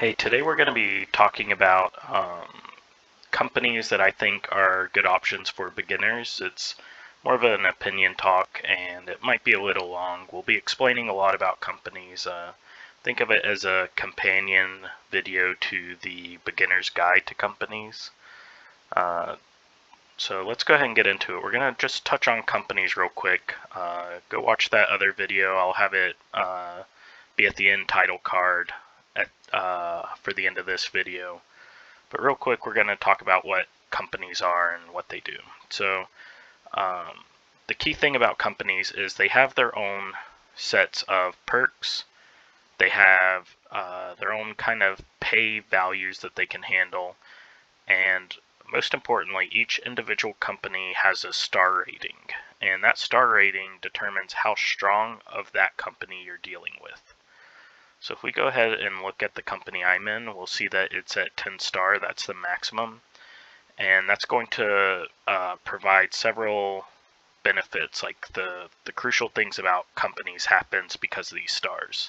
Hey, today we're going to be talking about companies that I think are good options for beginners. It's more of an opinion talk and it might be a little long. We'll be explaining a lot about companies. Think of it as a companion video to the beginner's guide to companies. So let's go ahead and get into it. We're going to just touch on companies real quick. Go watch that other video. I'll have it be at the end title card for the end of this video. But real quick, we're going to talk about what companies are and what they do. So the key thing about companies is they have their own sets of perks. They have their own kind of pay values that they can handle. And most importantly, each individual company has a star rating. And that star rating determines how strong of that company you're dealing with. So if we go ahead and look at the company I'm in, we'll see that it's at 10 star, that's the maximum. And that's going to provide several benefits, like the crucial things about companies happens because of these stars.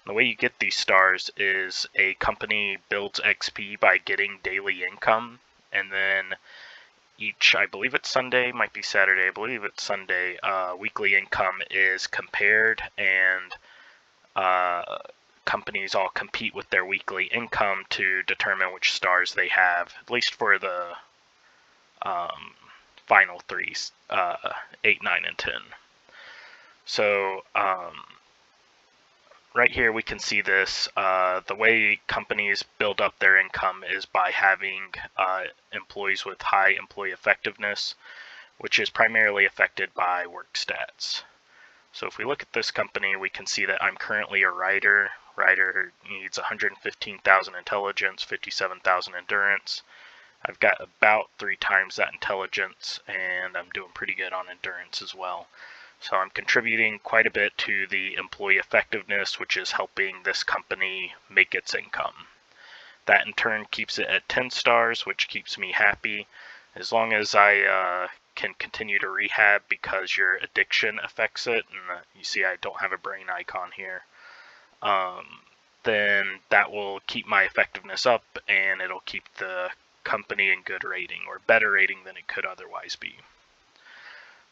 And the way you get these stars is a company builds XP by getting daily income, and then each, I believe it's Sunday, might be Saturday, I believe it's Sunday, weekly income is compared, and companies all compete with their weekly income to determine which stars they have, at least for the final three, 8, 9, and 10. So right here we can see this. The way companies build up their income is by having employees with high employee effectiveness, which is primarily affected by work stats. So if we look at this company, we can see that I'm currently a writer. Writer needs 115,000 intelligence, 57,000 endurance. I've got about 3 times that intelligence, and I'm doing pretty good on endurance as well. So I'm contributing quite a bit to the employee effectiveness, which is helping this company make its income. That in turn keeps it at 10 stars, which keeps me happy. As long as I can continue to rehab because your addiction affects it, and you see I don't have a brain icon here, then that will keep my effectiveness up and it'll keep the company in good rating, or better rating than it could otherwise be.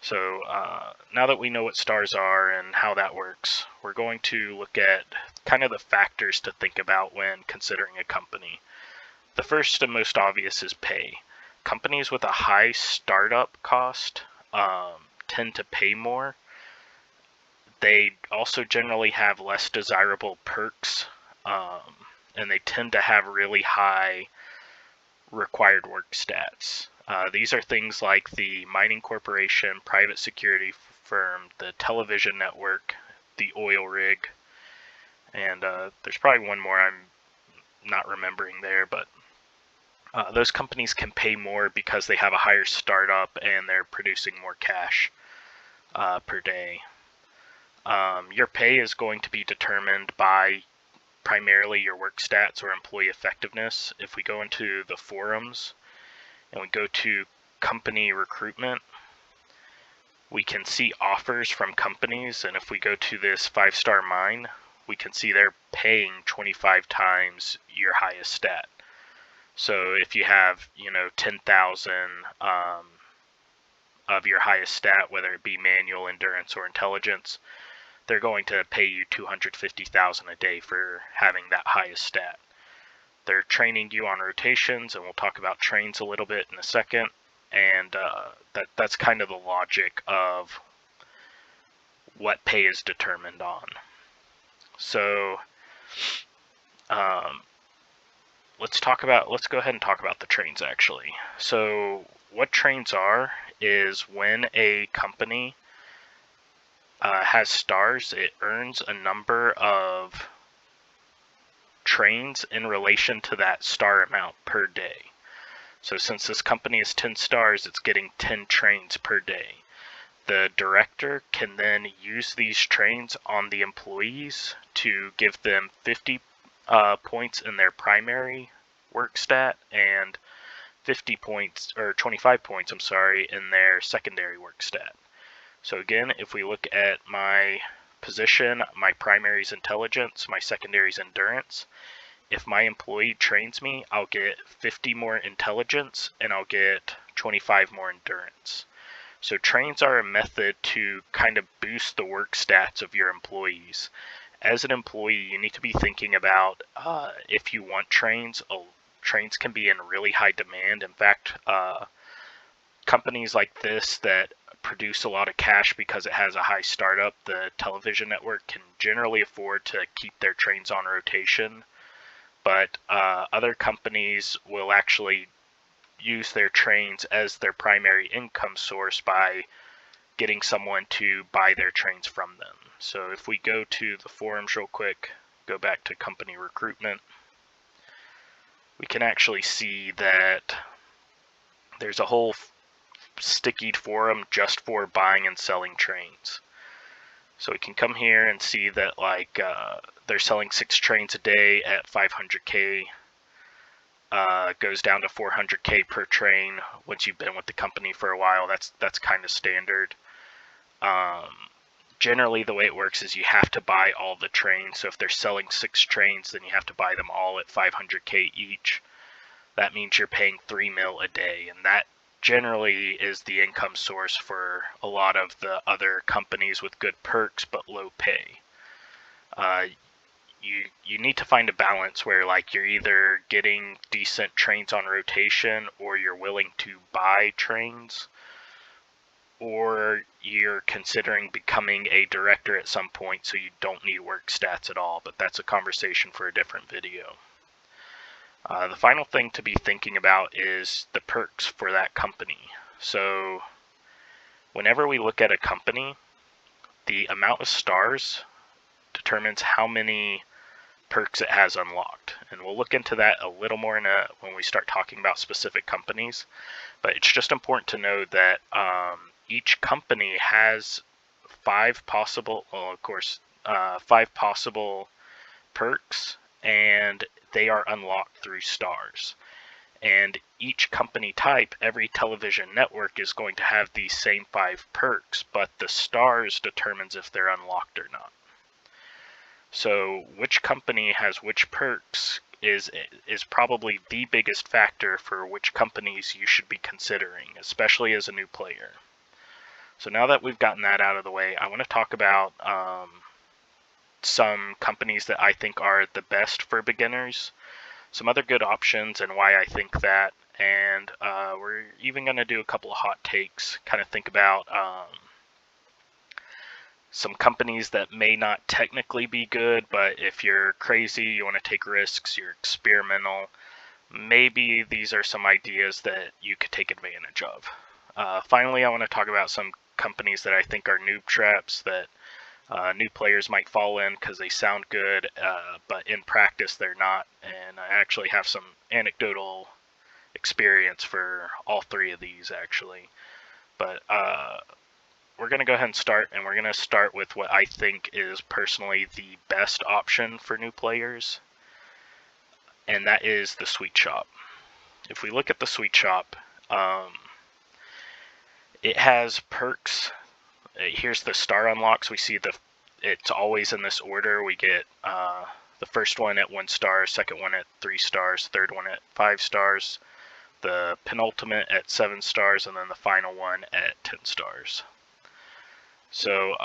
So now that we know what stars are and how that works, we're going to look at kind of the factors to think about when considering a company. The first and most obvious is pay. Companies with a high startup cost tend to pay more. They also generally have less desirable perks, and they tend to have really high required work stats. These are things like the mining corporation, private security firm, the television network, the oil rig, and there's probably one more I'm not remembering there, but those companies can pay more because they have a higher startup and they're producing more cash per day. Your pay is going to be determined by primarily your work stats or employee effectiveness. If we go into the forums and we go to company recruitment, we can see offers from companies, and if we go to this 5-star mine, we can see they're paying 25 times your highest stat. So if you have, 10,000 of your highest stat, whether it be manual, endurance, or intelligence, they're going to pay you 250,000 a day for having that highest stat. They're training you on rotations, and we'll talk about trains a little bit in a second, and that's kind of the logic of what pay is determined on. So let's go ahead and talk about the trains actually. So what trains are is when a company has stars, it earns a number of trains in relation to that star amount per day. So since this company is 10 stars, it's getting 10 trains per day. The director can then use these trains on the employees to give them 50 points in their primary work stat and 50 points, or 25 points, in their secondary work stat. So again, if we look at my position, my primary is intelligence, my secondary is endurance. if my employee trains me, I'll get 50 more intelligence and I'll get 25 more endurance. So trains are a method to kind of boost the work stats of your employees. As an employee, you need to be thinking about if you want trains. Trains can be in really high demand. In fact, companies like this that produce a lot of cash because it has a high startup, the television network, can generally afford to keep their trains on rotation. But other companies will actually use their trains as their primary income source by getting someone to buy their trains from them. So if we go to the forums real quick, go back to company recruitment, we can actually see that there's a whole stickied forum just for buying and selling trains. So we can come here and see that they're selling 6 trains a day at 500K. Goes down to 400K per train once you've been with the company for a while. That's kind of standard. Generally, the way it works is you have to buy all the trains. So if they're selling 6 trains, then you have to buy them all at 500K each. That means you're paying 3 mil a day, and that generally is the income source for a lot of the other companies with good perks but low pay. You need to find a balance where you're either getting decent trains on rotation, or you're willing to buy trains, or you're considering becoming a director at some point so you don't need work stats at all, but that's a conversation for a different video. The final thing to be thinking about is the perks for that company. So whenever we look at a company, the amount of stars determines how many perks it has unlocked, and we'll look into that a little more when we start talking about specific companies. But it's just important to know that each company has 5 possible perks, and they are unlocked through stars. And each company type, every television network, is going to have these same 5 perks, but the stars determines if they're unlocked or not. So which company has which perks is probably the biggest factor for which companies you should be considering, especially as a new player. So now that we've gotten that out of the way, I want to talk about some companies that I think are the best for beginners, some other good options, and why I think that. And we're even going to do a couple of hot takes, kind of think about some companies that may not technically be good, but if you're crazy, you want to take risks, you're experimental, maybe these are some ideas that you could take advantage of. Finally, I want to talk about some companies that I think are noob traps that new players might fall in because they sound good, but in practice they're not. And I actually have some anecdotal experience for all 3 of these, actually. But we're going to go ahead and start, and we're going to start with what I think is personally the best option for new players, and that is the Sweet Shop. If we look at the Sweet Shop, it has perks. Here's the star unlocks. We see it's always in this order. We get the first one at 1 star, second one at 3 stars, third one at 5 stars, the penultimate at 7 stars, and then the final one at 10 stars. So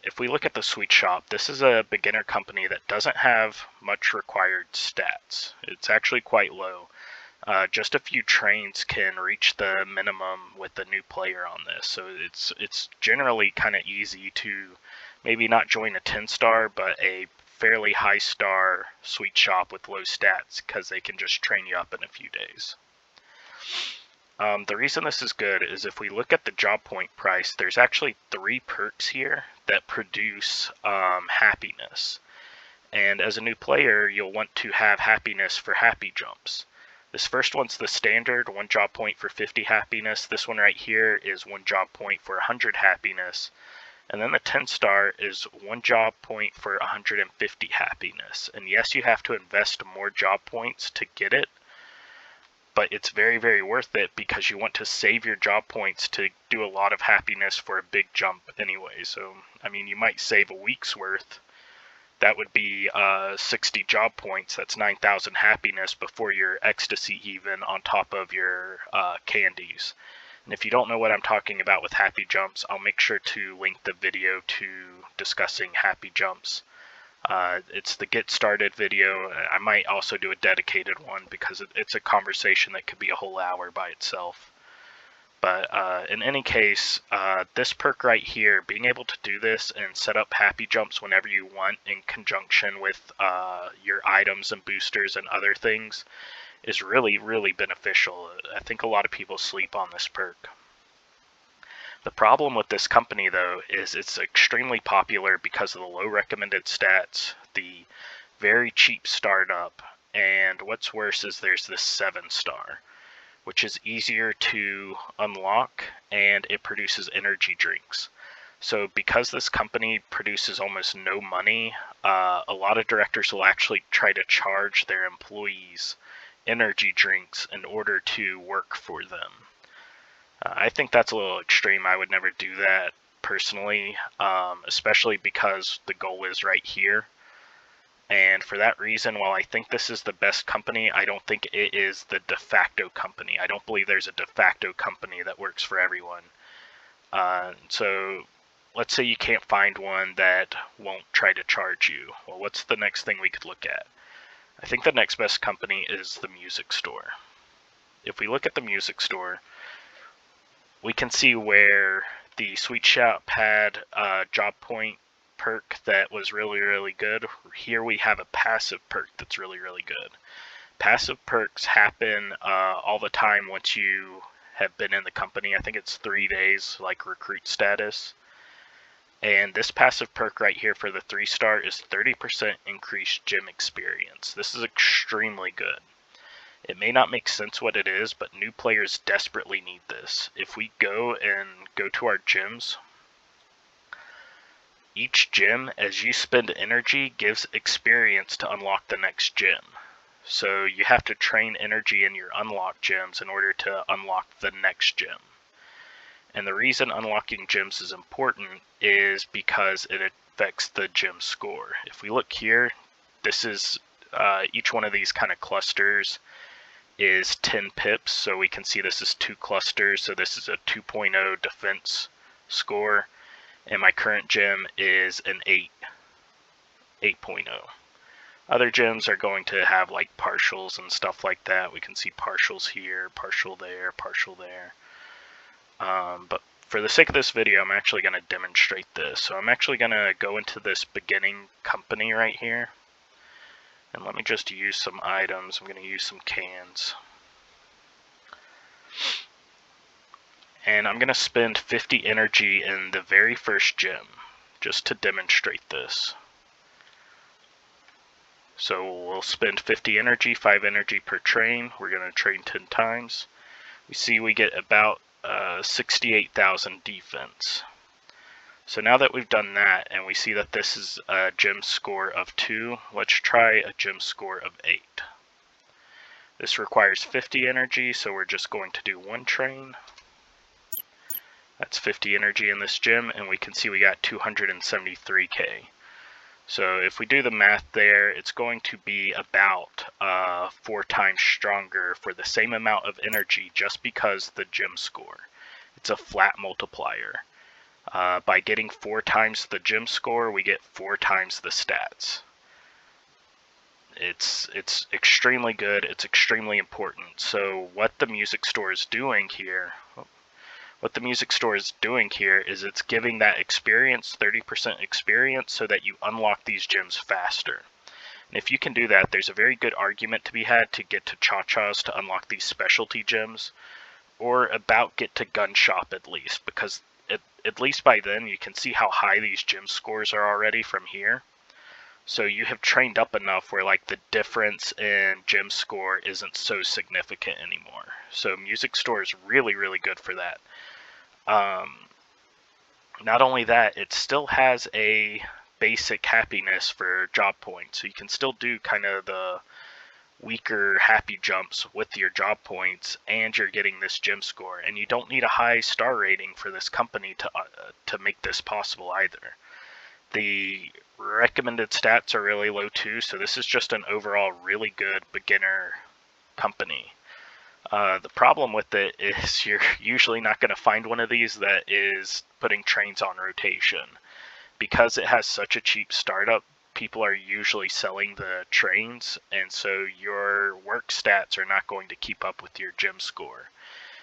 if we look at the Sweet Shop, this is a beginner company that doesn't have much required stats. It's actually quite low. Just a few trains can reach the minimum with a new player on this. So it's generally kind of easy to maybe not join a 10-star, but a fairly high star Sweet Shop with low stats, because they can just train you up in a few days. The reason this is good is if we look at the job point price, there's actually 3 perks here that produce happiness. And as a new player, you'll want to have happiness for happy jumps. This first one's the standard, 1 job point for 50 happiness. This one right here is 1 job point for 100 happiness. And then the 10-star is 1 job point for 150 happiness. And yes, you have to invest more job points to get it, but it's very, very worth it because you want to save your job points to do a lot of happiness for a big jump anyway. So, I mean, you might save a week's worth. that would be 60 job points. That's 9,000 happiness before your ecstasy even, on top of your candies. And if you don't know what I'm talking about with happy jumps, I'll make sure to link the video to discussing happy jumps. It's the get started video. I might also do a dedicated one because it's a conversation that could be a whole hour by itself. But in any case, this perk right here, being able to do this and set up happy jumps whenever you want in conjunction with your items and boosters and other things, is really, really beneficial. I think a lot of people sleep on this perk. The problem with this company, though, is it's extremely popular because of the low recommended stats, the very cheap startup, and what's worse is there's this 7-star, which is easier to unlock, and it produces energy drinks. So because this company produces almost no money, a lot of directors will actually try to charge their employees energy drinks in order to work for them. I think that's a little extreme. I would never do that personally, especially because the goal is right here. And for that reason, while I think this is the best company, I don't think it is the de facto company. I don't believe there's a de facto company that works for everyone. So let's say you can't find one that won't try to charge you. Well, what's the next thing we could look at? I think the next best company is the music store. If we look at the music store, we can see where the Sweet Shop had a job point perk that was really, really good. Here we have a passive perk that's really, really good. Passive perks happen all the time once you have been in the company. I think it's 3 days, like recruit status. And this passive perk right here for the 3-star is 30% increased gym experience. This is extremely good. It may not make sense what it is, but new players desperately need this. If we go to our gyms, each gym, as you spend energy, gives experience to unlock the next gym. So you have to train energy in your unlocked gyms in order to unlock the next gym. And the reason unlocking gyms is important is because it affects the gym score. If we look here, this is each one of these kind of clusters is 10 pips. So we can see this is 2 clusters. So this is a 2.0 defense score. And my current gym is an 8.0. Other gyms are going to have like partials and stuff like that. We can see partials here, partial there, partial there. But for the sake of this video, I'm actually going to demonstrate this. So I'm actually going to go into this beginning company right here. And let me just use some items. I'm going to use some cans. And I'm going to spend 50 energy in the very first gym just to demonstrate this. So we'll spend 50 energy, 5 energy per train. We're going to train 10 times. We see we get about 68,000 defense. So now that we've done that and we see that this is a gym score of 2, let's try a gym score of 8. This requires 50 energy, so we're just going to do 1 train. That's 50 energy in this gym, and we can see we got 273k. So if we do the math there, it's going to be about 4 times stronger for the same amount of energy just because the gym score. It's a flat multiplier. By getting 4 times the gym score, we get 4 times the stats. It's extremely good. It's extremely important. So what the music store is doing here, is it's giving that experience, 30% experience, so that you unlock these gyms faster. And if you can do that, there's a very good argument to be had to get to Cha-Cha's to unlock these specialty gyms, or about get to Gun Shop at least, because at least by then you can see how high these gym scores are already from here. So you have trained up enough where like the difference in gym score isn't so significant anymore. So music store is really, really good for that. Not only that, it still has a basic happiness for job points. So you can still do kind of the weaker happy jumps with your job points, and you're getting this gym score. And you don't need a high star rating for this company to make this possible either. The recommended stats are really low too, so this is just an overall really good beginner company. The problem with it is you're usually not going to find one of these that is putting trains on rotation. Because it has such a cheap startup, people are usually selling the trains, and so your work stats are not going to keep up with your gym score.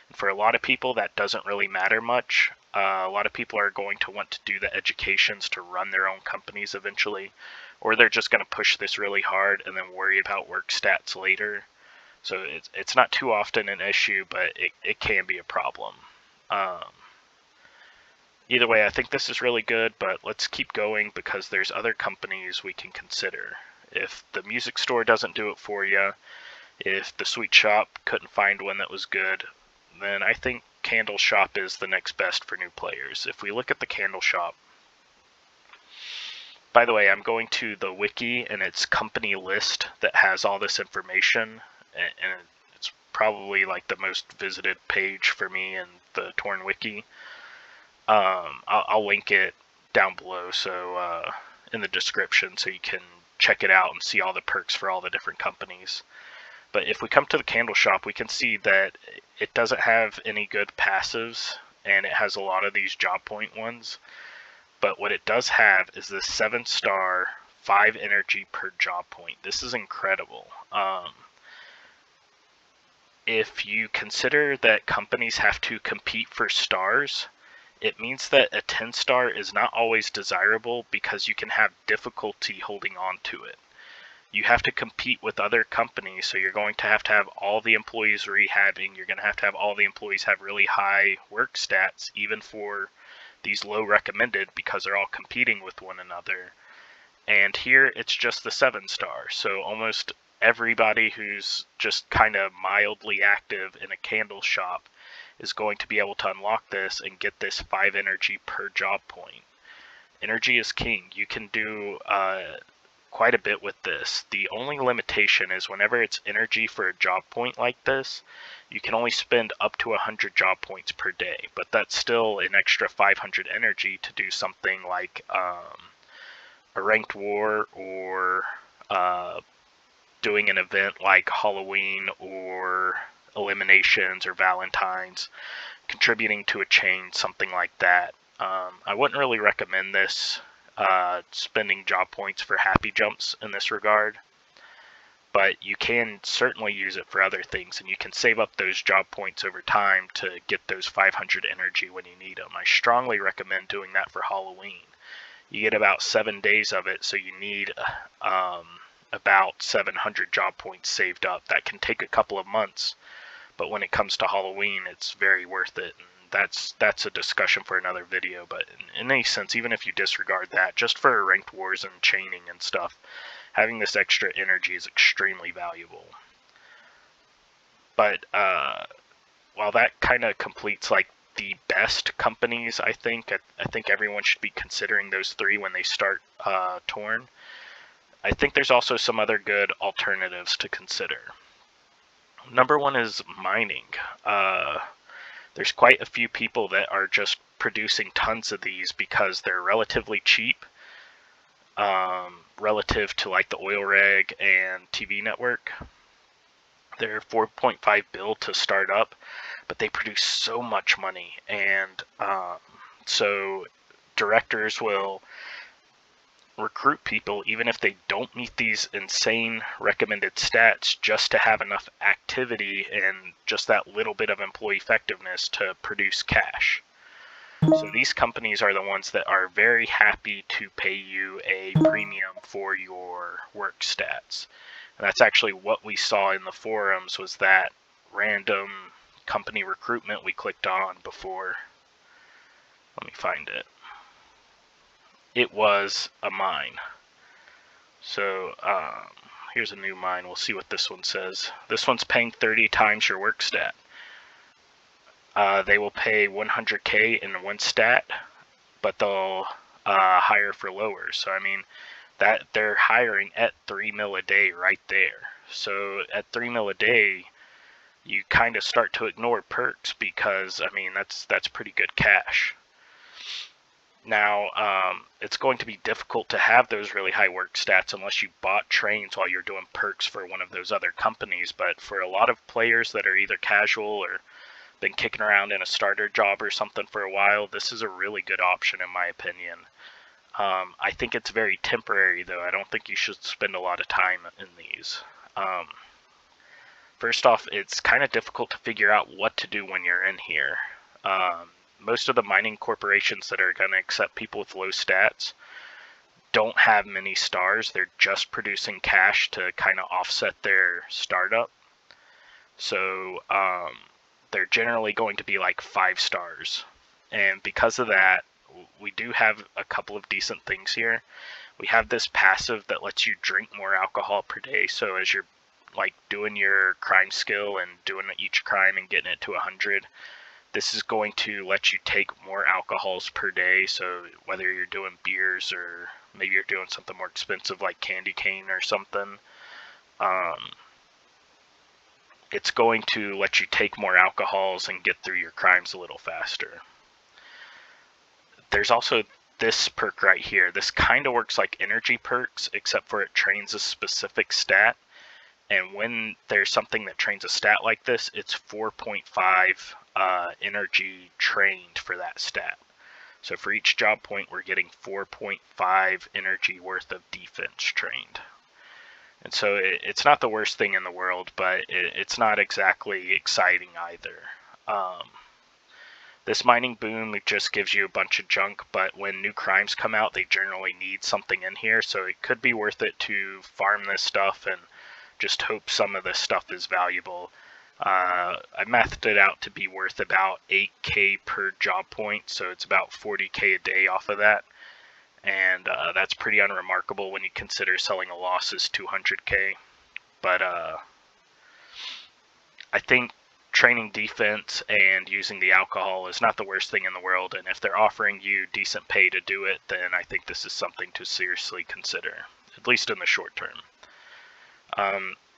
And for a lot of people, that doesn't really matter much. A lot of people are going to want to do the educations to run their own companies eventually, or they're just going to push this really hard and then worry about work stats later. So it's not too often an issue, but it can be a problem. Either way, I think this is really good, but let's keep going because there's other companies we can consider. If the music store doesn't do it for you, if the sweet shop couldn't find one that was good, then I think Candle Shop is the next best for new players. If we look at the Candle Shop, by the way, I'm going to the wiki and its company list that has all this information, and it's probably like the most visited page for me in the Torn wiki. I'll link it down below, so in the description, so you can check it out and see all the perks for all the different companies. But if we come to the Candle Shop, we can see that it doesn't have any good passives, and it has a lot of these job point ones. But what it does have is this 7-star, 5 energy per job point. This is incredible. If you consider that companies have to compete for stars, it means that a 10-star is not always desirable because you can have difficulty holding on to it. You have to compete with other companies, so you're going to have all the employees rehabbing. You're going to have all the employees have really high work stats, even for these low recommended, because they're all competing with one another. And here it's just the 7-star, so almost everybody who's just kind of mildly active in a Candle Shop is going to be able to unlock this and get this 5 energy per job point. Energy is king. You can do quite a bit with this. The only limitation is whenever it's energy for a job point like this, you can only spend up to 100 job points per day, but that's still an extra 500 energy to do something like a ranked war, or doing an event like Halloween or eliminations or Valentine's, contributing to a chain, something like that. I wouldn't really recommend this, spending job points for happy jumps in this regard, but you can certainly use it for other things, and you can save up those job points over time to get those 500 energy when you need them. I strongly recommend doing that for Halloween. You get about 7 days of it, so you need about 700 job points saved up. That can take a couple of months, but when it comes to Halloween, it's very worth it. And that's a discussion for another video, but in any sense, even if you disregard that, just for ranked wars and chaining and stuff, having this extra energy is extremely valuable. But while that kind of completes like the best companies, I think everyone should be considering those 3 when they start Torn. I think there's also some other good alternatives to consider. Number 1 is mining. There's quite a few people that are just producing tons of these because they're relatively cheap, relative to like the oil rig and TV network. They're 4.5 bill to start up, but they produce so much money, and so directors will recruit people even if they don't meet these insane recommended stats, just to have enough activity and just that little bit of employee effectiveness to produce cash. So these companies are the ones that are very happy to pay you a premium for your work stats. And that's actually what we saw in the forums, was that random company recruitment we clicked on before. Let me find it. It was a mine. So here's a new mine. We'll see what this one says. This one's paying 30 times your work stat. They will pay 100K in one stat, but they'll hire for lower. So I mean, that they're hiring at 3 mil a day right there. So at 3 mil a day, you kind of start to ignore perks, because I mean that's pretty good cash. Now, it's going to be difficult to have those really high work stats unless you bought trains while you're doing perks for one of those other companies. But for a lot of players that are either casual or been kicking around in a starter job or something for a while, this is a really good option in my opinion. I think it's very temporary though. I don't think you should spend a lot of time in these. First off, it's kind of difficult to figure out what to do when you're in here. Most of the mining corporations that are going to accept people with low stats don't have many stars. They're just producing cash to kind of offset their startup. So they're generally going to be like 5 stars. And because of that, we do have a couple of decent things here. We have this passive that lets you drink more alcohol per day. So as you're like doing your crime skill and doing each crime and getting it to 100, this is going to let you take more alcohols per day. So whether you're doing beers or maybe you're doing something more expensive like candy cane or something, it's going to let you take more alcohols and get through your crimes a little faster. There's also this perk right here. This kind of works like energy perks, except for it trains a specific stat. And when there's something that trains a stat like this, it's 4.5 energy trained for that stat. So for each job point, we're getting 4.5 energy worth of defense trained. And so it's not the worst thing in the world, but it's not exactly exciting either. This mining boom, it just gives you a bunch of junk, but when new crimes come out, they generally need something in here, so it could be worth it to farm this stuff and just hope some of this stuff is valuable. I mathed it out to be worth about 8k per job point, so it's about 40k a day off of that. And that's pretty unremarkable when you consider selling a loss is 200k. But I think training defense and using the alcohol is not the worst thing in the world, and if they're offering you decent pay to do it, then I think this is something to seriously consider, at least in the short term.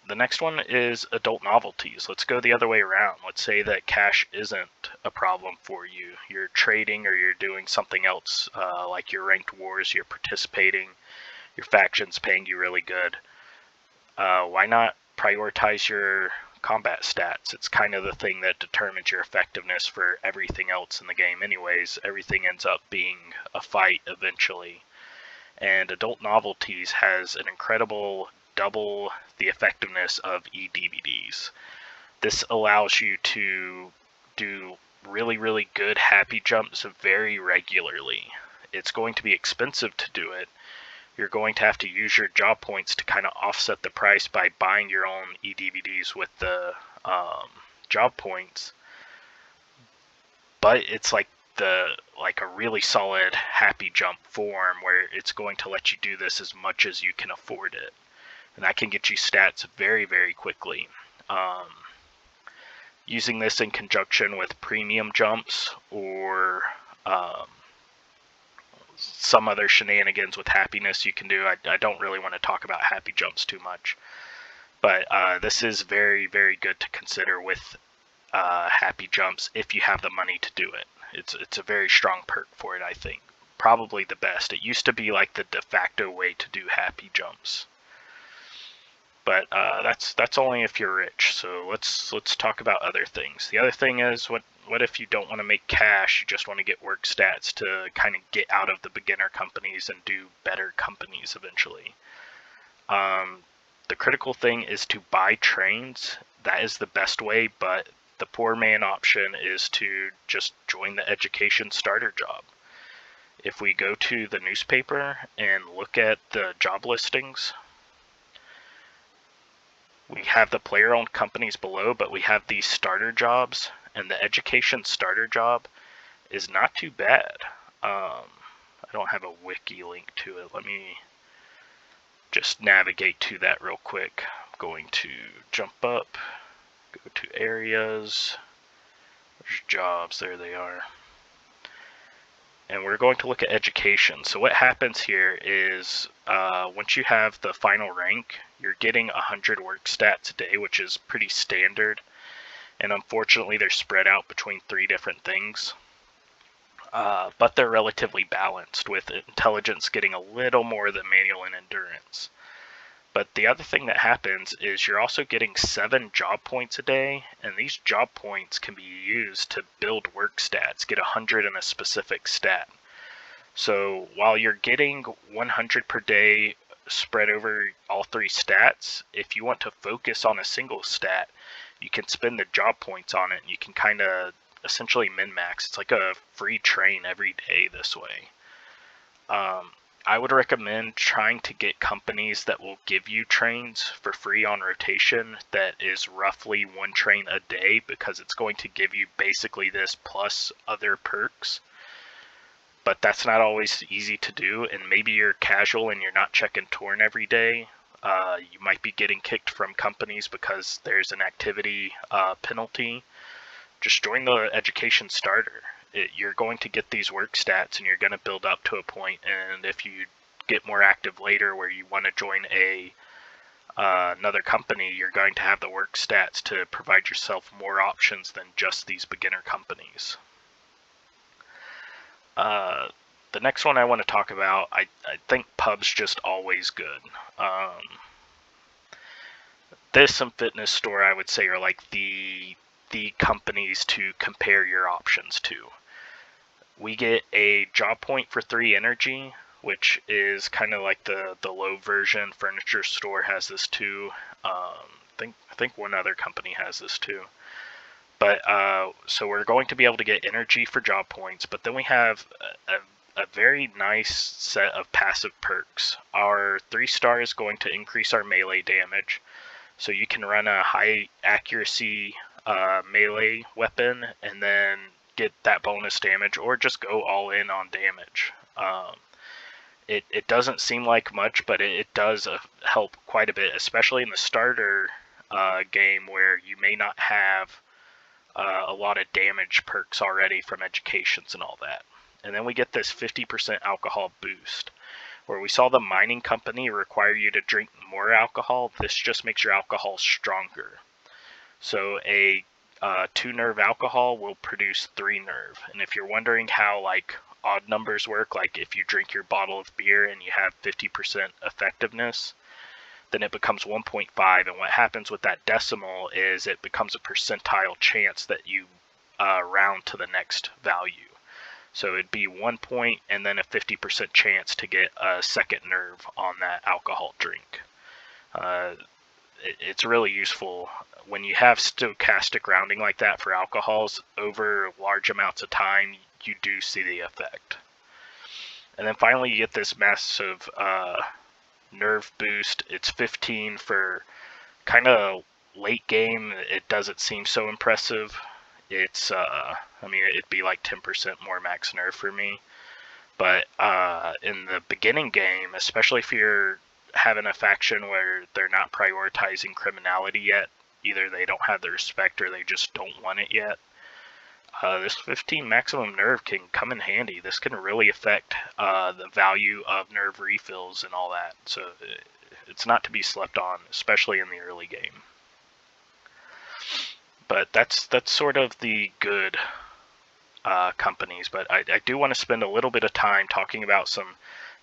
The next one is adult novelties. Let's go the other way around. Let's say that cash isn't a problem for you. You're trading or you're doing something else, like your ranked wars, you're participating, your faction's paying you really good. Why not prioritize your combat stats? It's kind of the thing that determines your effectiveness for everything else in the game anyways. Everything ends up being a fight eventually. And adult novelties has an incredible double the effectiveness of eDVDs. This allows you to do really good happy jumps very regularly. It's going to be expensive to do it. You're going to have to use your job points to kind of offset the price by buying your own eDVDs with the job points. But it's like a really solid happy jump form where it's going to let you do this as much as you can afford it. And that can get you stats very quickly. Using this in conjunction with premium jumps or some other shenanigans with happiness you can do. I don't really want to talk about happy jumps too much, but this is very good to consider with happy jumps if you have the money to do it. It's a very strong perk for it, I think. Probably the best. It used to be like the de facto way to do happy jumps. But that's only if you're rich. So let's talk about other things. The other thing is, what if you don't want to make cash? You just want to get work stats to kind of get out of the beginner companies and do better companies eventually. The critical thing is to buy trains. That is the best way, but the poor man option is to just join the education starter job. If we go to the newspaper and look at the job listings, we have the player-owned companies below, but we have these starter jobs, and the education starter job is not too bad. I don't have a wiki link to it. Let me just navigate to that real quick. I'm going to jump up, go to areas, there's jobs, there they are. And we're going to look at education. So what happens here is once you have the final rank, you're getting 100 work stats a day, which is pretty standard. And unfortunately, they're spread out between 3 different things. but they're relatively balanced, with intelligence getting a little more than manual and endurance. But the other thing that happens is you're also getting 7 job points a day, and these job points can be used to build work stats, get 100 in a specific stat. So while you're getting 100 per day spread over all 3 stats, if you want to focus on a single stat, you can spend the job points on it, and you can kind of essentially min-max. It's like a free train every day this way. I would recommend trying to get companies that will give you trains for free on rotation that is roughly 1 train a day, because it's going to give you basically this plus other perks. But that's not always easy to do, and maybe you're casual and you're not checking Torn every day. You might be getting kicked from companies because there's an activity penalty. Just join the Education Starter. You're going to get these work stats, and you're going to build up to a point, and if you get more active later where you want to join another company, you're going to have the work stats to provide yourself more options than just these beginner companies. The next one I want to talk about, I think pub's just always good. This and Fitness Store, I would say, are like the companies to compare your options to. We get a job point for 3 energy, which is kind of like the low version. Furniture Store has this too. I think one other company has this too. But so we're going to be able to get energy for job points, but then we have a very nice set of passive perks. Our 3-star is going to increase our melee damage, so you can run a high accuracy melee weapon and then get that bonus damage, or just go all in on damage. It doesn't seem like much, but it does help quite a bit, especially in the starter game where you may not have a lot of damage perks already from educations and all that. And then we get this 50% alcohol boost, where we saw the mining company require you to drink more alcohol. This just makes your alcohol stronger. So a 2 nerve alcohol will produce 3 nerve. And if you're wondering how like odd numbers work, like if you drink your bottle of beer and you have 50% effectiveness, then it becomes 1.5, and what happens with that decimal is it becomes a percentile chance that you round to the next value. So it'd be 1 point and then a 50% chance to get a 2nd nerve on that alcohol drink. It's really useful when you have stochastic rounding like that for alcohols over large amounts of time. You do see the effect. And then finally you get this massive nerve boost. It's 15 for kind of late game. It doesn't seem so impressive. It's I mean, it'd be like 10% more max nerve for me, but in the beginning game, especially if you're having a faction where they're not prioritizing criminality yet, either they don't have the respect or they just don't want it yet, this 15 maximum nerve can come in handy. This can really affect the value of nerve refills and all that, so it's not to be slept on, especially in the early game. But that's sort of the good companies, but I do want to spend a little bit of time talking about some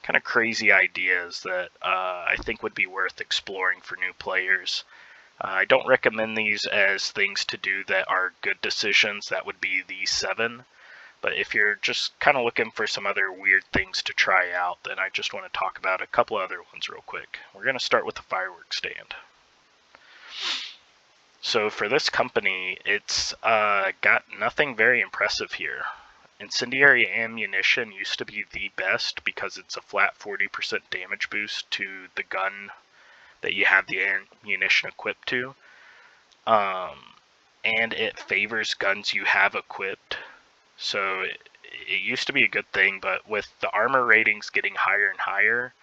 kind of crazy ideas that I think would be worth exploring for new players. I don't recommend these as things to do that are good decisions. That would be these 7. But if you're just kind of looking for some other weird things to try out, then I just want to talk about a couple other ones real quick. We're going to start with the Firework Stand. So for this company, it's got nothing very impressive here. Incendiary ammunition used to be the best because it's a flat 40% damage boost to the gun that you have the ammunition equipped to. And it favors guns you have equipped. So it used to be a good thing, but with the armor ratings getting higher and higher,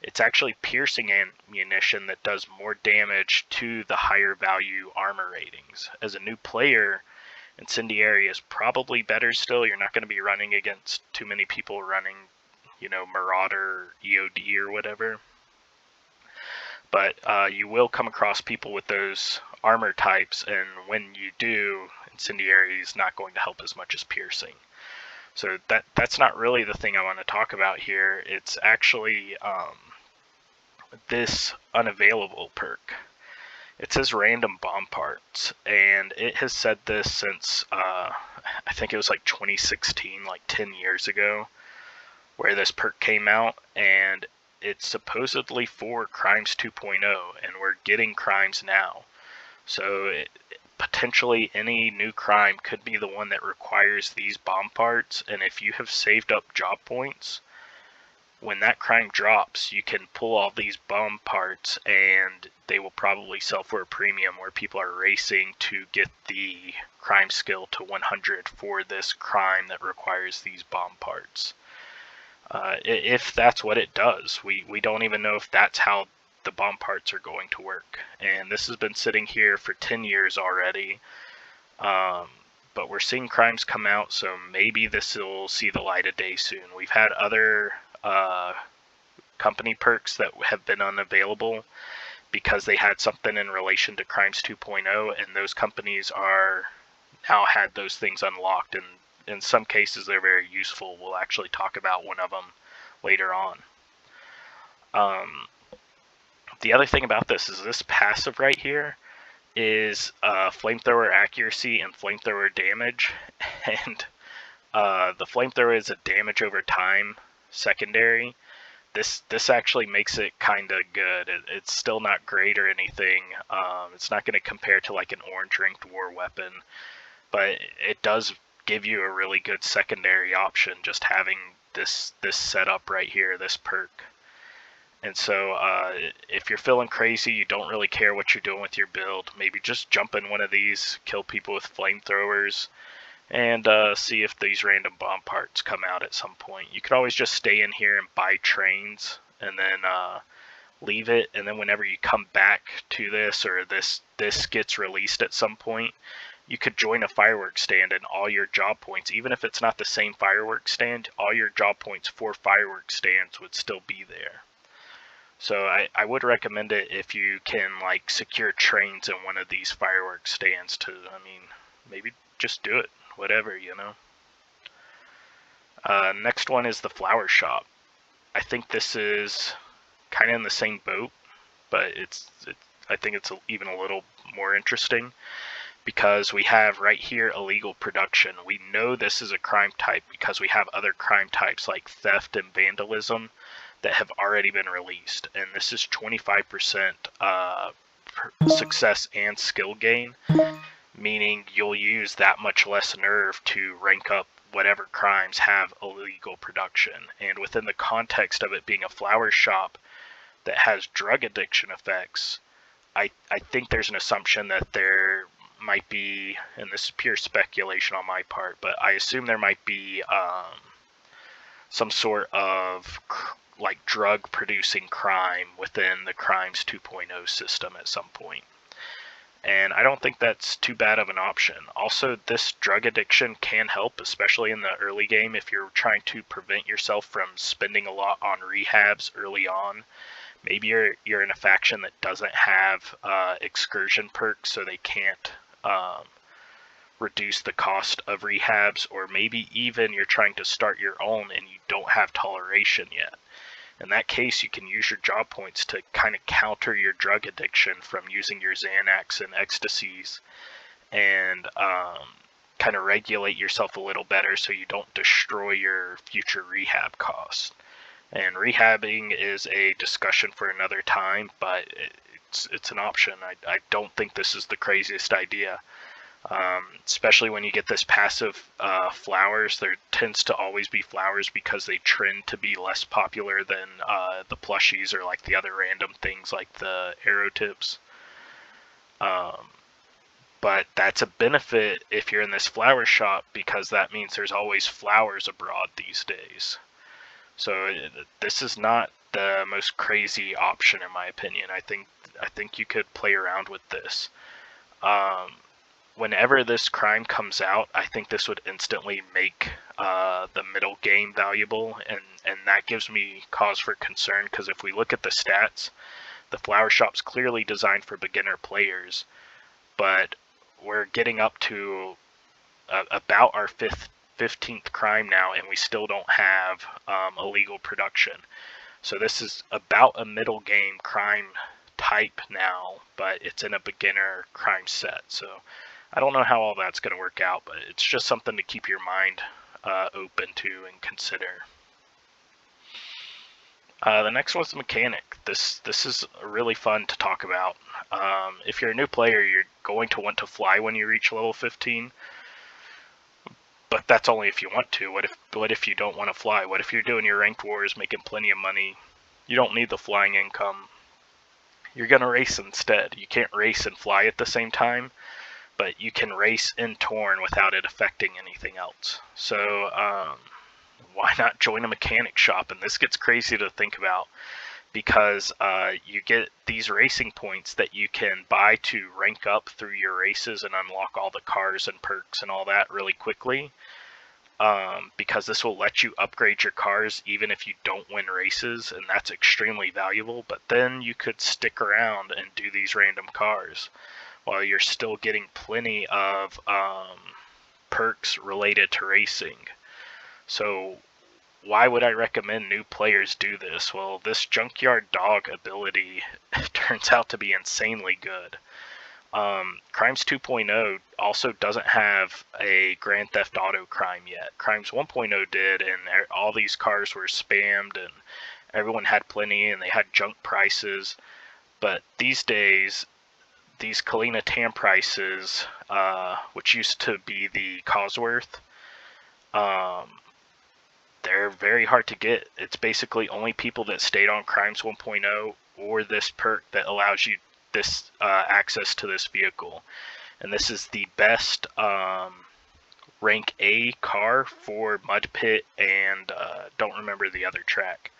it's actually piercing ammunition that does more damage to the higher value armor ratings. As a new player, Incendiary is probably better still. You're not going to be running against too many people running, Marauder, EOD, or whatever. But you will come across people with those armor types, and when you do, Incendiary is not going to help as much as piercing. So that's not really the thing I want to talk about here. It's actually this unavailable perk. It says random bomb parts, and it has said this since I think it was like 2016, like 10 years ago, where this perk came out, and it's supposedly for Crimes 2.0, and we're getting Crimes now. So potentially any new crime could be the one that requires these bomb parts, and if you have saved up job points, when that crime drops, you can pull all these bomb parts and they will probably sell for a premium, where people are racing to get the crime skill to 100 for this crime that requires these bomb parts. If that's what it does, we don't even know if that's how the bomb parts are going to work. And this has been sitting here for 10 years already. But we're seeing crimes come out, so maybe this will see the light of day soon. We've had other company perks that have been unavailable because they had something in relation to Crimes 2.0, and those companies are now had those things unlocked, and in some cases they're very useful. We'll actually talk about one of them later on. The other thing about this is this passive right here is flamethrower accuracy and flamethrower damage, and the flamethrower is a damage over time secondary. This actually makes it kind of good. It's still not great or anything. It's not going to compare to like an orange ranked war weapon, but it does give you a really good secondary option just having this setup right here, this perk. And so if you're feeling crazy, you don't really care what you're doing with your build, maybe just jump in one of these, kill people with flamethrowers, and see if these random bomb parts come out at some point. You could always just stay in here and buy trains and then leave it, and then whenever you come back to this, or this gets released at some point, you could join a firework stand, and all your job points, even if it's not the same firework stand, all your job points for firework stands would still be there. So I would recommend it if you can like secure trains in one of these firework stands to, I mean, maybe just do it, whatever, you know. Next one is the flower shop. I think this is kind of in the same boat, but I think it's even a little more interesting, because we have right here illegal production. We know this is a crime type because we have other crime types like theft and vandalism that have already been released, and this is 25% success and skill gain, meaning you'll use that much less nerve to rank up whatever crimes have illegal production. And within the context of it being a flower shop that has drug addiction effects, I think there's an assumption that there might be, and this is pure speculation on my part, but I assume there might be some sort of like drug producing crime within the Crimes 2.0 system at some point. And I don't think that's too bad of an option. Also, this drug addiction can help, especially in the early game, if you're trying to prevent yourself from spending a lot on rehabs early on. Maybe you're in a faction that doesn't have excursion perks, so they can't reduce the cost of rehabs, or maybe even you're trying to start your own and you don't have toleration yet. In that case, you can use your job points to kind of counter your drug addiction from using your Xanax and ecstasies, and kind of regulate yourself a little better so you don't destroy your future rehab costs. And rehabbing is a discussion for another time, but it's an option. I don't think this is the craziest idea. Especially when you get this passive flowers, there tends to always be flowers because they trend to be less popular than the plushies or like the other random things like the arrow tips. But that's a benefit if you're in this flower shop, because that means there's always flowers abroad these days. So this is not the most crazy option in my opinion. I think you could play around with this. Whenever this crime comes out, I think this would instantly make the middle game valuable, and that gives me cause for concern, because if we look at the stats, the flower shop's clearly designed for beginner players, but we're getting up to about our fifth 15th crime now, and we still don't have illegal production. So this is about a middle game crime type now, but it's in a beginner crime set. So I don't know how all that's going to work out, but it's just something to keep your mind open to and consider. The next one's the mechanic. This is really fun to talk about. If you're a new player, you're going to want to fly when you reach level 15, but that's only if you want to. What if you don't want to fly? What if you're doing your ranked wars, making plenty of money? You don't need the flying income. You're gonna race instead. You can't race and fly at the same time, but you can race in Torn without it affecting anything else. So why not join a mechanic shop? And this gets crazy to think about, because you get these racing points that you can buy to rank up through your races and unlock all the cars and perks and all that really quickly. Because this will let you upgrade your cars even if you don't win races, and that's extremely valuable. But then you could stick around and do these random cars while you're still getting plenty of perks related to racing. So why would I recommend new players do this? Well, this Junkyard Dog ability turns out to be insanely good. Crimes 2.0 also doesn't have a Grand Theft Auto crime yet. Crimes 1.0 did, and all these cars were spammed, and everyone had plenty, and they had junk prices. But these days, these Kalina Tam prices, which used to be the Cosworth, they're very hard to get. It's basically only people that stayed on Crimes 1.0 or this perk that allows you this access to this vehicle. And this is the best rank A car for Mud Pit and don't remember the other track.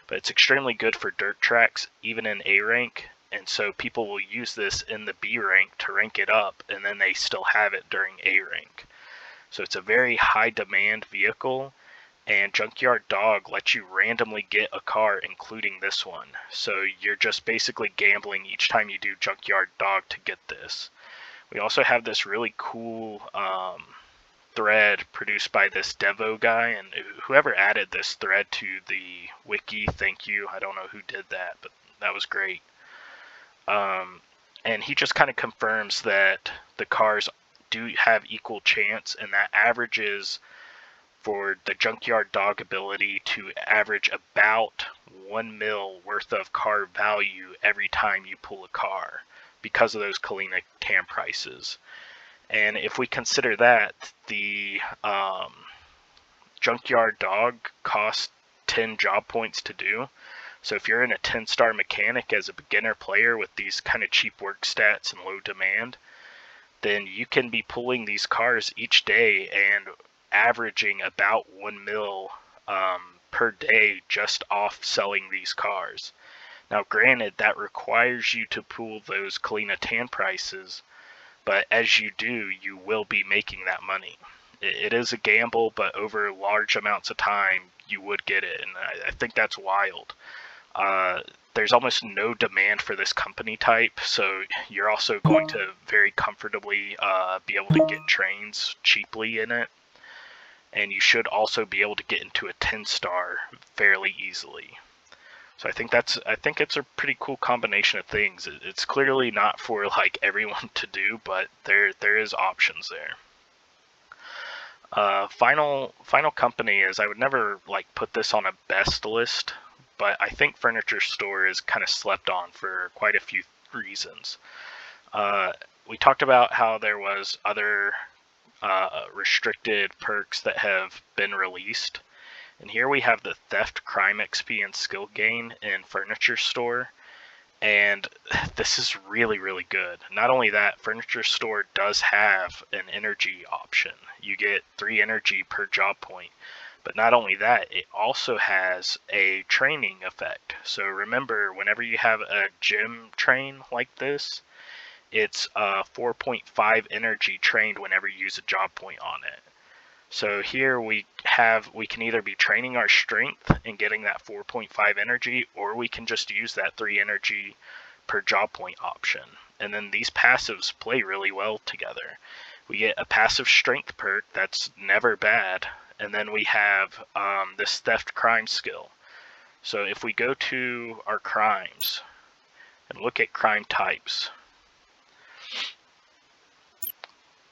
But it's extremely good for dirt tracks, even in A rank. And so people will use this in the B rank to rank it up, and then they still have it during A rank. So it's a very high demand vehicle, and Junkyard Dog lets you randomly get a car, including this one. So you're just basically gambling each time you do Junkyard Dog to get this. We also have this really cool thread produced by this Devo guy, and whoever added this thread to the wiki, thank you. I don't know who did that, but that was great. And he just kind of confirms that the cars do have equal chance, and that averages for the Junkyard Dog ability to average about 1 mil worth of car value every time you pull a car, because of those Kalina Tam prices. And if we consider that, the Junkyard Dog costs 10 job points to do. So if you're in a 10-star mechanic as a beginner player with these kind of cheap work stats and low demand, then you can be pulling these cars each day and averaging about 1 mil per day just off selling these cars. Now granted, that requires you to pool those Kalina Tan prices, but as you do, you will be making that money. It is a gamble, but over large amounts of time, you would get it, and I think that's wild. There's almost no demand for this company type, so you're also going to very comfortably be able to get trains cheaply in it, and you should also be able to get into a 10-star fairly easily. So I think it's a pretty cool combination of things. It's clearly not for like everyone to do, but there is options there. Final company is, I would never like put this on a best list, but I think Furniture Store is kind of slept on for quite a few reasons. We talked about how there was other restricted perks that have been released. And here we have the Theft, Crime XP, and Skill Gain in Furniture Store. And this is really, really good. Not only that, Furniture Store does have an energy option. You get 3 energy per job point. But not only that, it also has a training effect. So remember, whenever you have a gym train like this, it's 4.5 energy trained whenever you use a job point on it. So here we can either be training our strength and getting that 4.5 energy, or we can just use that 3 energy per job point option. And then these passives play really well together. We get a passive strength perk that's never bad, and then we have this theft crime skill. So if we go to our crimes and look at crime types,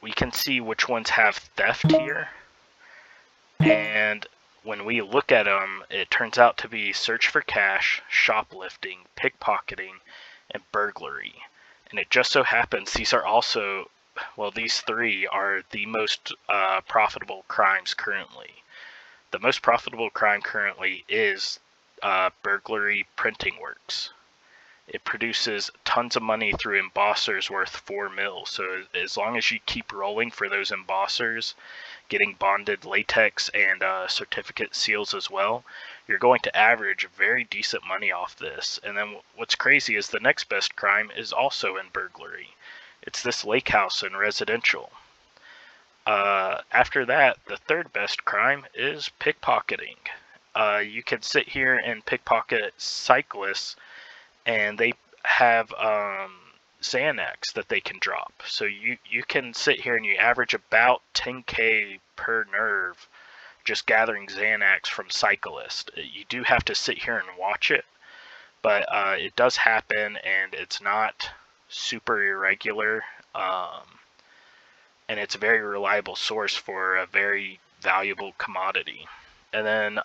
we can see which ones have theft here. And when we look at them, it turns out to be search for cash, shoplifting, pickpocketing, and burglary. And it just so happens these are also, well, these three are the most profitable crimes currently. The most profitable crime currently is burglary printing works. It produces tons of money through embossers worth 4 mil. So as long as you keep rolling for those embossers, getting bonded latex and certificate seals as well, you're going to average very decent money off this. And then what's crazy is the next best crime is also in burglary. It's this lake house in residential. After that, the third best crime is pickpocketing. You can sit here and pickpocket cyclists, and they have Xanax that they can drop. So you can sit here and you average about 10K per nerve just gathering Xanax from cyclists. You do have to sit here and watch it, but it does happen, and it's not super irregular, and it's a very reliable source for a very valuable commodity. And then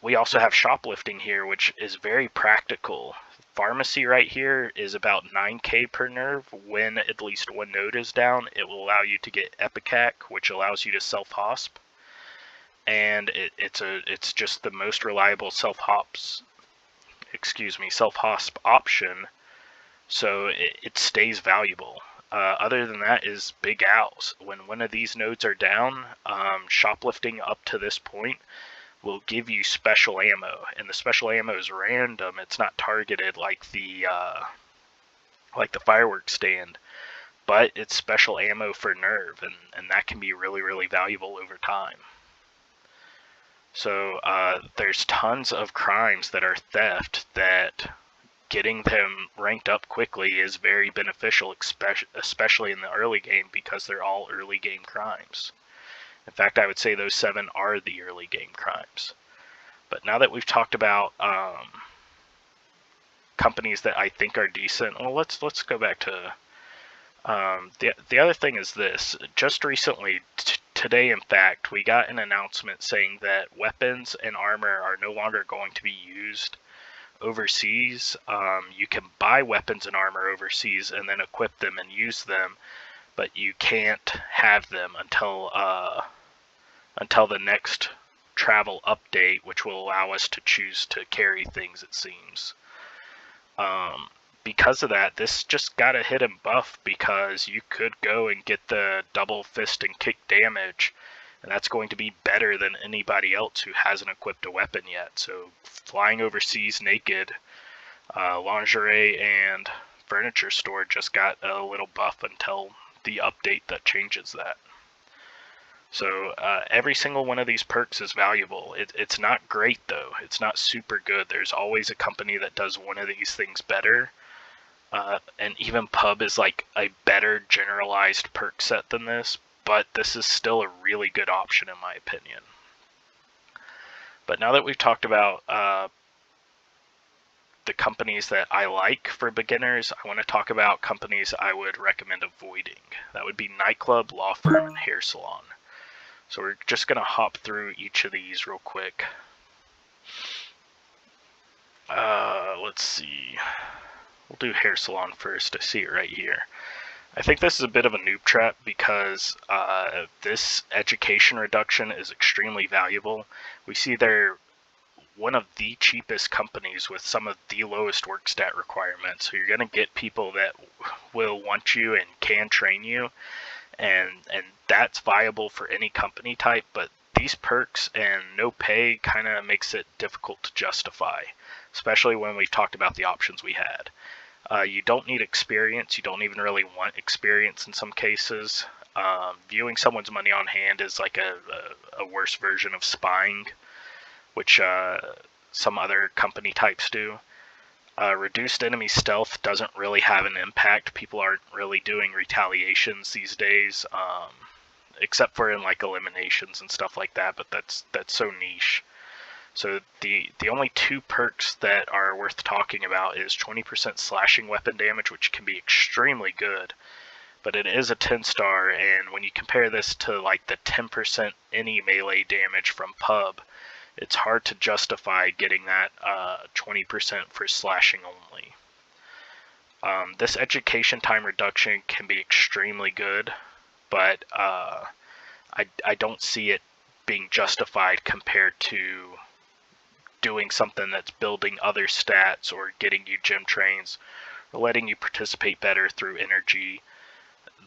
we also have shoplifting here, which is very practical. Pharmacy right here is about 9K per nerve. When at least one node is down, it will allow you to get Epicac, which allows you to self-hosp. And it's just the most reliable self-hosp option, so it stays valuable. Other than that is Big Al's. When one of these nodes are down, shoplifting up to this point will give you special ammo, and the special ammo is random. It's not targeted like the Firework Stand, but it's special ammo for nerve, and that can be really, really valuable over time. So there's tons of crimes that are theft that getting them ranked up quickly is very beneficial, especially in the early game, because they're all early game crimes. In fact, I would say those 7 are the early game crimes. But now that we've talked about companies that I think are decent, well, let's go back to the other thing is this. Just recently, today in fact, we got an announcement saying that weapons and armor are no longer going to be used overseas. You can buy weapons and armor overseas and then equip them and use them, but you can't have them until the next travel update, which will allow us to choose to carry things, it seems. Because of that, this just got a hit and buff, because you could go and get the double fist and kick damage, and that's going to be better than anybody else who hasn't equipped a weapon yet. So flying overseas naked, lingerie and furniture store just got a little buff until the update that changes that. So every single one of these perks is valuable. It's not great though. It's not super good. There's always a company that does one of these things better. And even Pub is like a better generalized perk set than this, but this is still a really good option in my opinion. But now that we've talked about the companies that I like for beginners, I want to talk about companies I would recommend avoiding. That would be Nightclub, Law Firm, and Hair Salon. So we're just going to hop through each of these real quick. Let's see. We'll do Hair Salon first. I see it right here. I think this is a bit of a noob trap, because this education reduction is extremely valuable. We see they're one of the cheapest companies with some of the lowest work stat requirements. So you're going to get people that will want you and can train you, and that's viable for any company type, but these perks and no pay kind of makes it difficult to justify, especially when we've talked about the options we had. You don't need experience. You don't even really want experience in some cases. Viewing someone's money on hand is like a worse version of spying, which some other company types do. Reduced enemy stealth doesn't really have an impact. People aren't really doing retaliations these days, except for in like eliminations and stuff like that, but that's so niche. So the only two perks that are worth talking about is 20% slashing weapon damage, which can be extremely good, but it is a 10-star, and when you compare this to like the 10% any melee damage from pub, it's hard to justify getting that 20% for slashing only. This education time reduction can be extremely good, but I don't see it being justified compared to doing something that's building other stats or getting you gym trains or letting you participate better through energy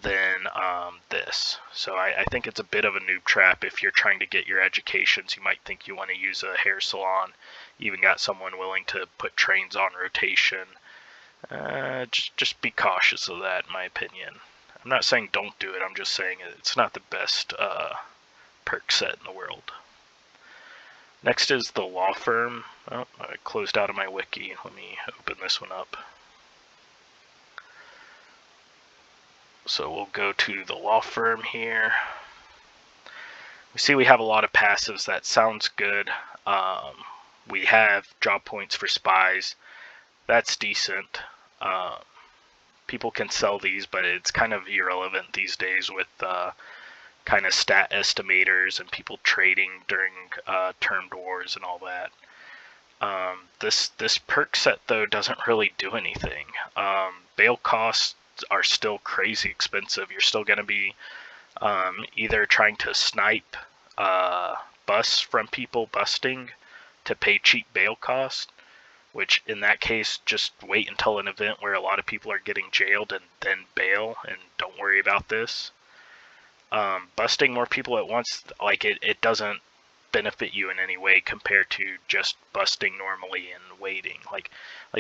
than this. So I think it's a bit of a noob trap. If you're trying to get your educations, you might think you want to use a hair salon. You even got someone willing to put trains on rotation. Just be cautious of that, in my opinion. I'm not saying don't do it, I'm just saying it's not the best perk set in the world. Next is the law firm. Oh, I closed out of my wiki. Let me open this one up. So we'll go to the law firm here. We see we have a lot of passives. That sounds good. We have job points for spies. That's decent. People can sell these, but it's kind of irrelevant these days with kind of stat estimators and people trading during termed wars and all that. This perk set though doesn't really do anything. Bail costs are still crazy expensive. You're still going to be either trying to snipe busts from people busting to pay cheap bail costs, which in that case just wait until an event where a lot of people are getting jailed and then bail and don't worry about this. Busting more people at once, like it doesn't benefit you in any way compared to just busting normally and waiting. Like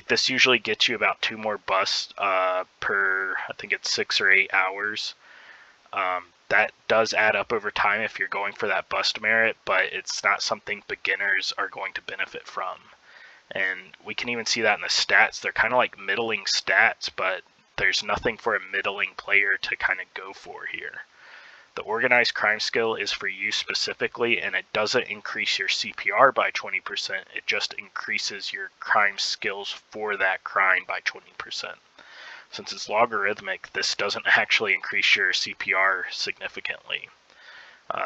this usually gets you about 2 more busts per, I think it's 6 or 8 hours. That does add up over time if you're going for that bust merit, but it's not something beginners are going to benefit from. And we can even see that in the stats. They're kind of like middling stats, but there's nothing for a middling player to kind of go for here. The organized crime skill is for you specifically, and it doesn't increase your CPR by 20%. It just increases your crime skills for that crime by 20%. Since it's logarithmic, this doesn't actually increase your CPR significantly.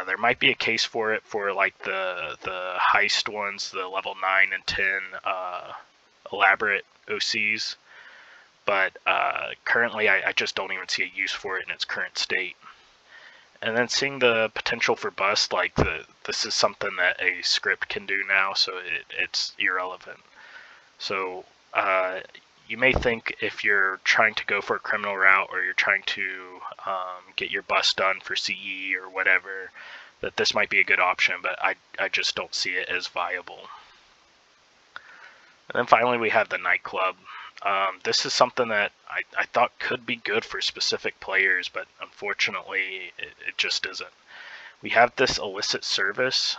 There might be a case for it for like the heist ones, the level 9 and 10 elaborate OCs, but currently I just don't even see a use for it in its current state. And then seeing the potential for bust, like this is something that a script can do now, so it's irrelevant. So you may think if you're trying to go for a criminal route or you're trying to get your bust done for CE or whatever, that this might be a good option, but I just don't see it as viable. And then finally we have the Nightclub. This is something that I thought could be good for specific players, but unfortunately it just isn't. We have this illicit service.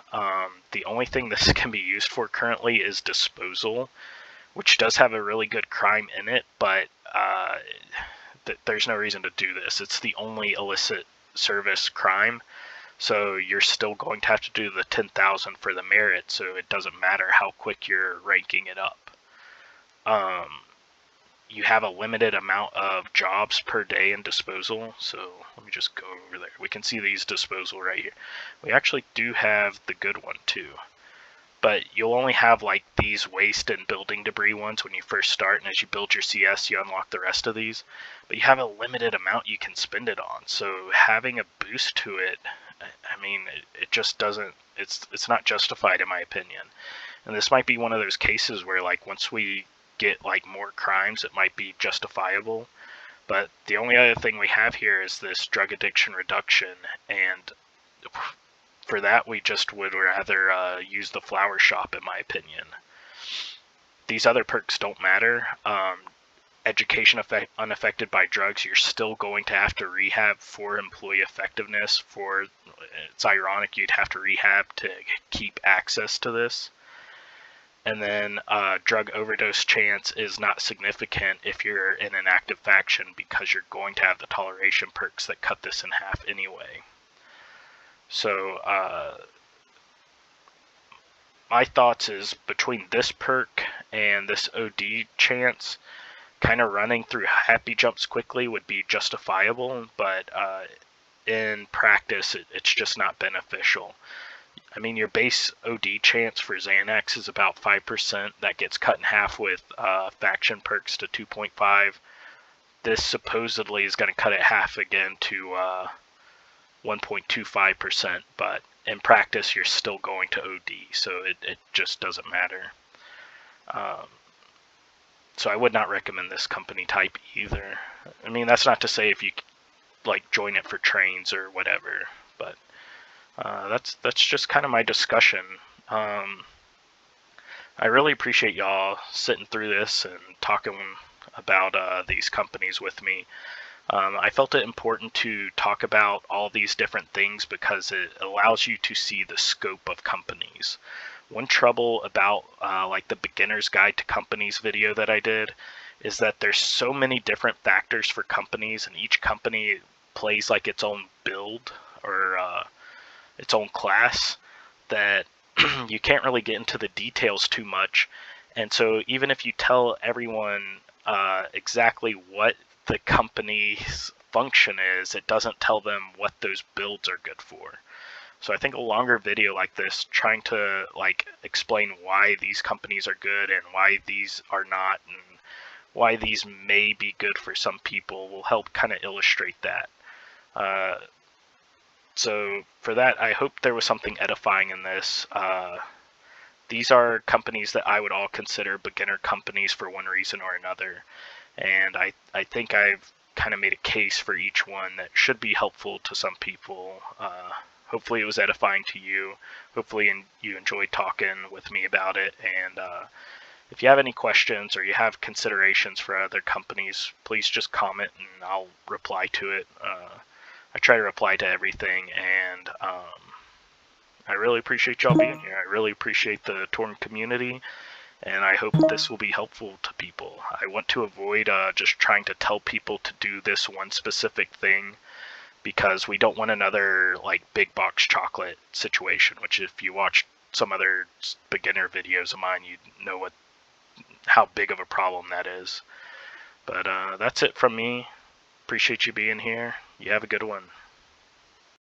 The only thing this can be used for currently is disposal, which does have a really good crime in it, but there's no reason to do this. It's the only illicit service crime, so you're still going to have to do the 10,000 for the merit, so it doesn't matter how quick you're ranking it up. You have a limited amount of jobs per day in disposal, so let me just go over there. We can see these disposal right here. We actually do have the good one too, but you'll only have like these waste and building debris ones when you first start, and as you build your CS you unlock the rest of these, but you have a limited amount you can spend it on, so having a boost to it, I mean, it just doesn't, it's not justified in my opinion. And this might be one of those cases where like once we get like more crimes it might be justifiable, but the only other thing we have here is this drug addiction reduction, and for that we just would rather use the flower shop in my opinion. These other perks don't matter. Education unaffected by drugs, you're still going to have to rehab for employee effectiveness. It's ironic you'd have to rehab to keep access to this. And then drug overdose chance is not significant if you're in an active faction, because you're going to have the toleration perks that cut this in half anyway. So my thoughts is, between this perk and this OD chance, kind of running through happy jumps quickly would be justifiable, but in practice it's just not beneficial. I mean, your base OD chance for Xanax is about 5%. That gets cut in half with faction perks to 2.5. This supposedly is going to cut it half again to 1.25%, but in practice you're still going to OD, so it just doesn't matter. So I would not recommend this company type either. I mean, that's not to say if you like join it for trains or whatever, but that's just kind of my discussion. I really appreciate y'all sitting through this and talking about these companies with me. I felt it important to talk about all these different things because it allows you to see the scope of companies. One trouble about like the beginner's guide to companies video that I did is that there's so many different factors for companies, and each company plays like its own build or its own class, that you can't really get into the details too much. And so even if you tell everyone exactly what the company's function is, it doesn't tell them what those builds are good for. So I think a longer video like this, trying to like explain why these companies are good and why these are not, and why these may be good for some people, will help kind of illustrate that. So for that, I hope there was something edifying in this. These are companies that I would all consider beginner companies for one reason or another. And I think I've kind of made a case for each one that should be helpful to some people. Hopefully it was edifying to you. Hopefully you enjoyed talking with me about it. And if you have any questions or you have considerations for other companies, please just comment and I'll reply to it. I try to reply to everything, and I really appreciate y'all being here. I really appreciate the Torn community, and I hope this will be helpful to people. I want to avoid just trying to tell people to do this one specific thing, because we don't want another like big box chocolate situation, which if you watch some other beginner videos of mine, you know how big of a problem that is. But that's it from me. Appreciate you being here. You have a good one.